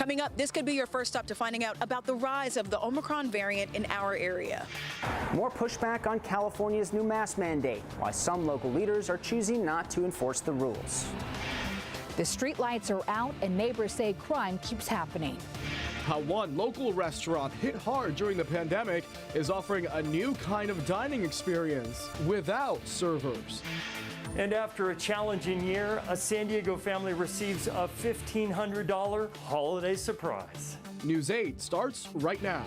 Coming up, this could be your first stop to finding out about the rise of the Omicron variant in our area. More pushback on California's new mask mandate, why some local leaders are choosing not to enforce the rules. The streetlights are out and neighbors say crime keeps happening. How one local restaurant hit hard during the pandemic is offering a new kind of dining experience without servers. And after a challenging year, a San Diego family receives a $1,500 holiday surprise. News 8 starts right now.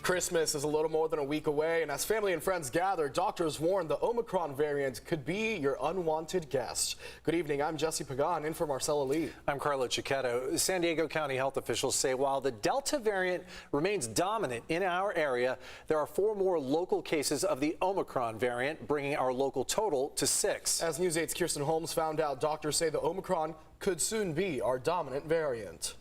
Christmas is a little more than a week away, and as family and friends gather, doctors warn the Omicron variant could be your unwanted guest. Good evening, I'm Jesse Pagan, in for Marcella Lee. I'm Carlo Cicchetto. San Diego County health officials say while the Delta variant remains dominant in our area, there are 4 more local cases of the Omicron variant, bringing our local total to 6. As News 8's Kirsten Holmes found out, doctors say the Omicron could soon be our dominant variant.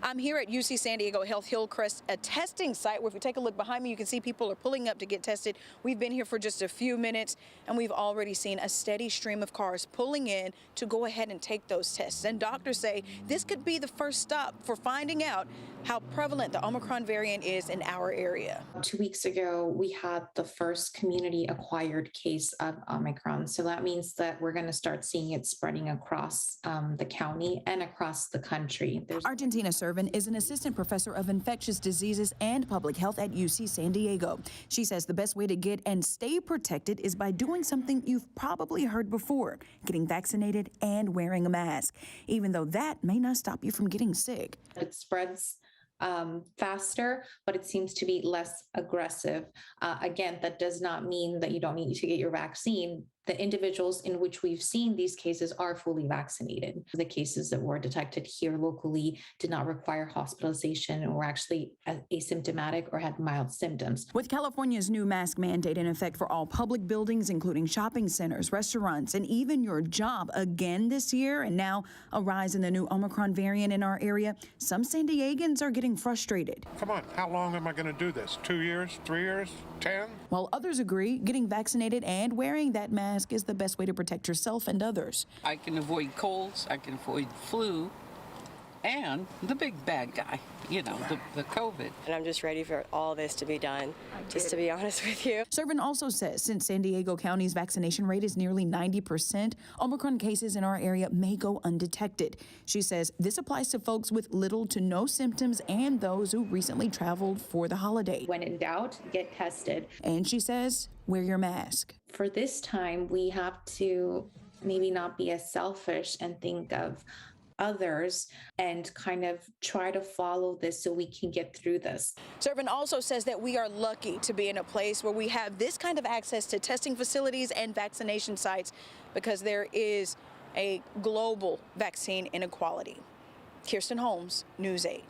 I'm here at UC San Diego Health Hillcrest, a testing site where if you take a look behind me, you can see people are pulling up to get tested. We've been here for just a few minutes, and we've already seen a steady stream of cars pulling in to go ahead and take those tests. And doctors say this could be the first stop for finding out how prevalent the Omicron variant is in our area. 2 weeks ago, we had the first community-acquired case of Omicron. So that means that we're going to start seeing it spreading across the county and across the country. Argentina Servin is an assistant professor of infectious diseases and public health at UC San Diego. She says the best way to get and stay protected is by doing something you've probably heard before, getting vaccinated and wearing a mask, even though that may not stop you from getting sick. It spreads faster, but it seems to be less aggressive. Again, that does not mean that you don't need to get your vaccine. The individuals in which we've seen these cases are fully vaccinated. The cases that were detected here locally did not require hospitalization or were actually asymptomatic or had mild symptoms. With California's new mask mandate in effect for all public buildings, including shopping centers, restaurants, and even your job again this year, and now a rise in the new Omicron variant in our area, some San Diegans are getting frustrated. Come on, how long am I going to do this? 2 years, 3 years, 10? While others agree getting vaccinated and wearing that mask is the best way to protect yourself and others. I can avoid colds, I can avoid flu, and the big bad guy, you know, the COVID. And I'm just ready for all this to be done, just to be honest with you. Servin also says since San Diego County's vaccination rate is nearly 90%, Omicron cases in our area may go undetected. She says this applies to folks with little to no symptoms and those who recently traveled for the holiday. When in doubt, get tested. And she says, wear your mask. For this time, we have to maybe not be as selfish and think of others and kind of try to follow this so we can get through this. Servin also says that we are lucky to be in a place where we have this kind of access to testing facilities and vaccination sites because there is a global vaccine inequality. Kirsten Holmes, News 8.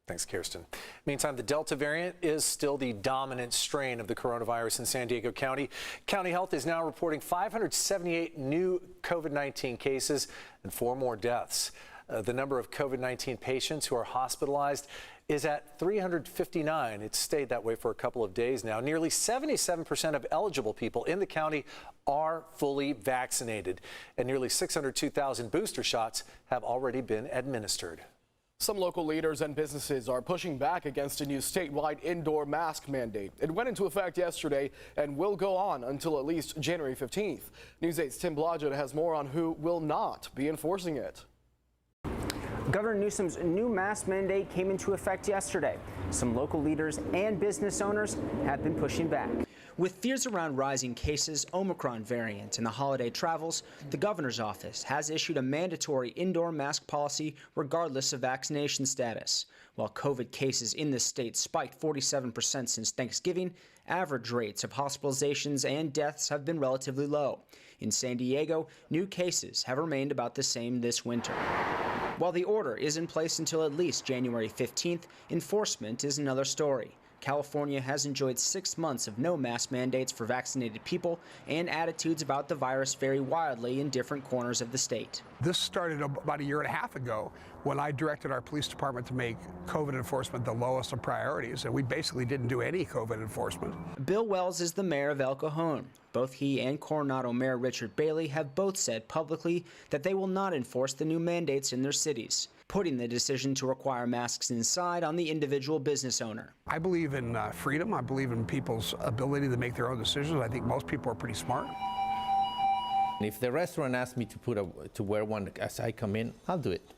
Thanks, Kirsten. Meantime, the Delta variant is still the dominant strain of the coronavirus in San Diego County. County Health is now reporting 578 new COVID-19 cases and 4 more deaths. The number of COVID-19 patients who are hospitalized is at 359. It's stayed that way for a couple of days now. Nearly 77% of eligible people in the county are fully vaccinated, and nearly 602,000 booster shots have already been administered. Some local leaders and businesses are pushing back against a new statewide indoor mask mandate. It went into effect yesterday and will go on until at least January 15th. News 8's Tim Blodgett has more on who will not be enforcing it. Governor Newsom's new mask mandate came into effect yesterday. Some local leaders and business owners have been pushing back. With fears around rising cases, Omicron variant, and the holiday travels, the governor's office has issued a mandatory indoor mask policy regardless of vaccination status. While COVID cases in the state spiked 47% since Thanksgiving, average rates of hospitalizations and deaths have been relatively low. In San Diego, new cases have remained about the same this winter. While the order is in place until at least January 15th, enforcement is another story. California has enjoyed 6 months of no mask mandates for vaccinated people, and attitudes about the virus vary wildly in different corners of the state. This started about a year and a half ago when I directed our police department to make COVID enforcement the lowest of priorities, and we basically didn't do any COVID enforcement. Bill Wells is the mayor of El Cajon. Both he and Coronado Mayor Richard Bailey have both said publicly that they will not enforce the new mandates in their cities. putting the decision to require masks inside on the individual business owner. I believe in freedom. I believe in people's ability to make their own decisions. I think most people are pretty smart. If the restaurant asks me to wear one as I come in, I'll do it.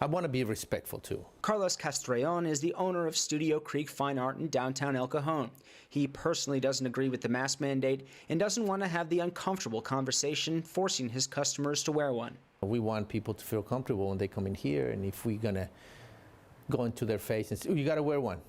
I want to be respectful too. Carlos Castrellon is the owner of Studio Creek Fine Art in downtown El Cajon. He personally doesn't agree with the mask mandate and doesn't want to have the uncomfortable conversation forcing his customers to wear one. We want people to feel comfortable when they come in here, and if we're gonna go into their face and say, "Oh, you gotta wear one,"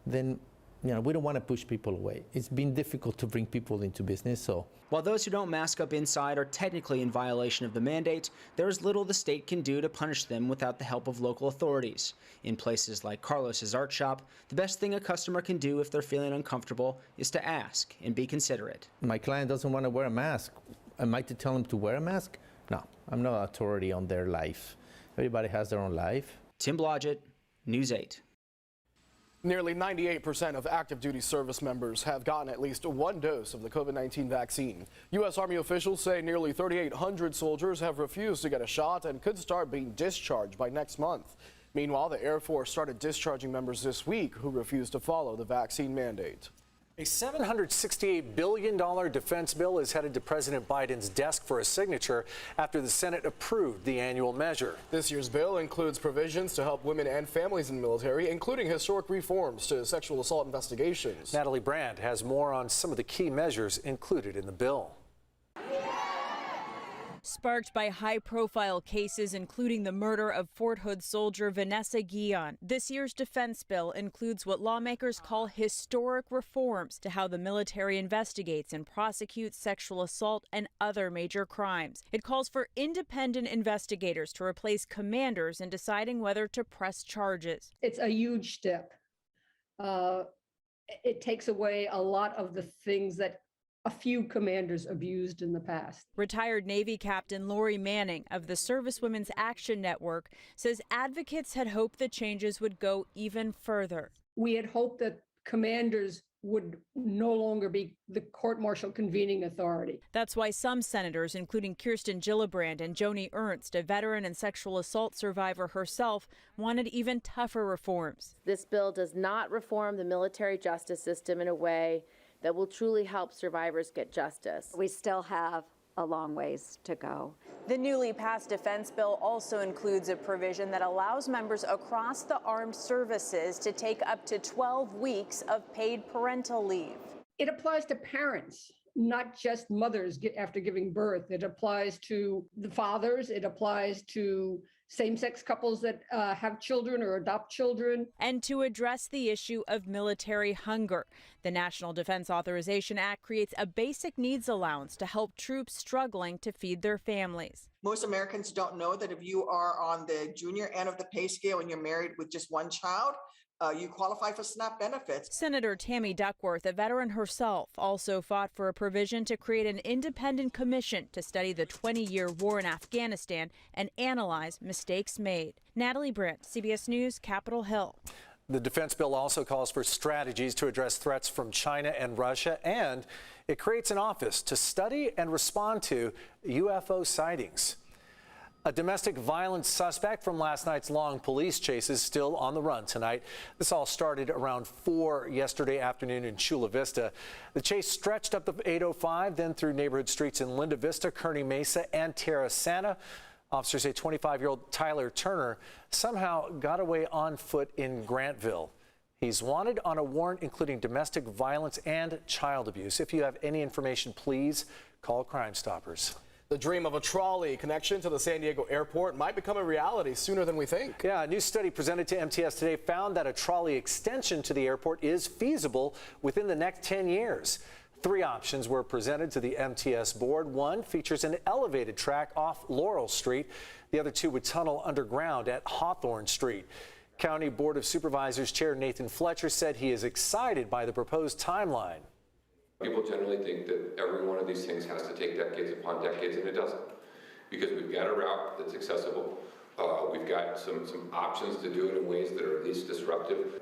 then we don't want to push people away. It's been difficult to bring people into business, so. While those who don't mask up inside are technically in violation of the mandate, there is little the state can do to punish them without the help of local authorities. In places like Carlos's art shop, the best thing a customer can do if they're feeling uncomfortable is to ask and be considerate. My client doesn't want to wear a mask. Am I to tell him to wear a mask? No, I'm no authority on their life. Everybody has their own life. Tim Blodgett, News 8. Nearly 98% of active duty service members have gotten at least one dose of the COVID-19 vaccine. U.S. Army officials say nearly 3,800 soldiers have refused to get a shot and could start being discharged by next month. Meanwhile, the Air Force started discharging members this week who refused to follow the vaccine mandate. A $768 billion defense bill is headed to President Biden's desk for a signature after the Senate approved the annual measure. This year's bill includes provisions to help women and families in the military, including historic reforms to sexual assault investigations. Natalie Brandt has more on some of the key measures included in the bill. Sparked by high-profile cases, including the murder of Fort Hood soldier Vanessa Guillon, this year's defense bill includes what lawmakers call historic reforms to how the military investigates and prosecutes sexual assault and other major crimes. It calls for independent investigators to replace commanders in deciding whether to press charges. It's a huge step. It takes away a lot of the things that a few commanders abused in the past. Retired Navy Captain Lori Manning of the Servicewomen's Action Network says advocates had hoped the changes would go even further. We had hoped that commanders would no longer be the court-martial convening authority. That's why some senators, including Kirsten Gillibrand and Joni Ernst, a veteran and sexual assault survivor herself, wanted even tougher reforms. This bill does not reform the military justice system in a way that will truly help survivors get justice. We still have a long ways to go. The newly passed defense bill also includes a provision that allows members across the armed services to take up to 12 weeks of paid parental leave. It applies to parents, not just mothers after giving birth. It applies to the fathers. It applies to same-sex couples that have children or adopt children. And to address the issue of military hunger, the National Defense Authorization Act creates a basic needs allowance to help troops struggling to feed their families. Most Americans don't know that if you are on the junior end of the pay scale and you're married with just one child, you qualify for SNAP benefits. Senator Tammy Duckworth, a veteran herself, also fought for a provision to create an independent commission to study the 20-year war in Afghanistan and analyze mistakes made. Natalie Brandt, CBS News, Capitol Hill. The defense bill also calls for strategies to address threats from China and Russia, and it creates an office to study and respond to UFO sightings. A domestic violence suspect from last night's long police chase is still on the run tonight. This all started around 4 yesterday afternoon in Chula Vista. The chase stretched up the 805, then through neighborhood streets in Linda Vista, Kearney Mesa, and Tierra Santa. Officers say 25-year-old Tyler Turner somehow got away on foot in Grantville. He's wanted on a warrant including domestic violence and child abuse. If you have any information, please call Crime Stoppers. The dream of a trolley connection to the San Diego airport might become a reality sooner than we think. Yeah, a new study presented to MTS today found that a trolley extension to the airport is feasible within the next 10 years. 3 options were presented to the MTS board. One features an elevated track off Laurel Street. The other 2 would tunnel underground at Hawthorne Street. County Board of Supervisors Chair Nathan Fletcher said he is excited by the proposed timeline. People generally think that every one of these things has to take decades upon decades, and it doesn't. Because we've got a route that's accessible. We've got some options to do it in ways that are least disruptive.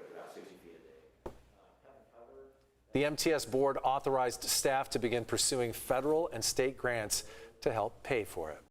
The MTS board authorized staff to begin pursuing federal and state grants to help pay for it.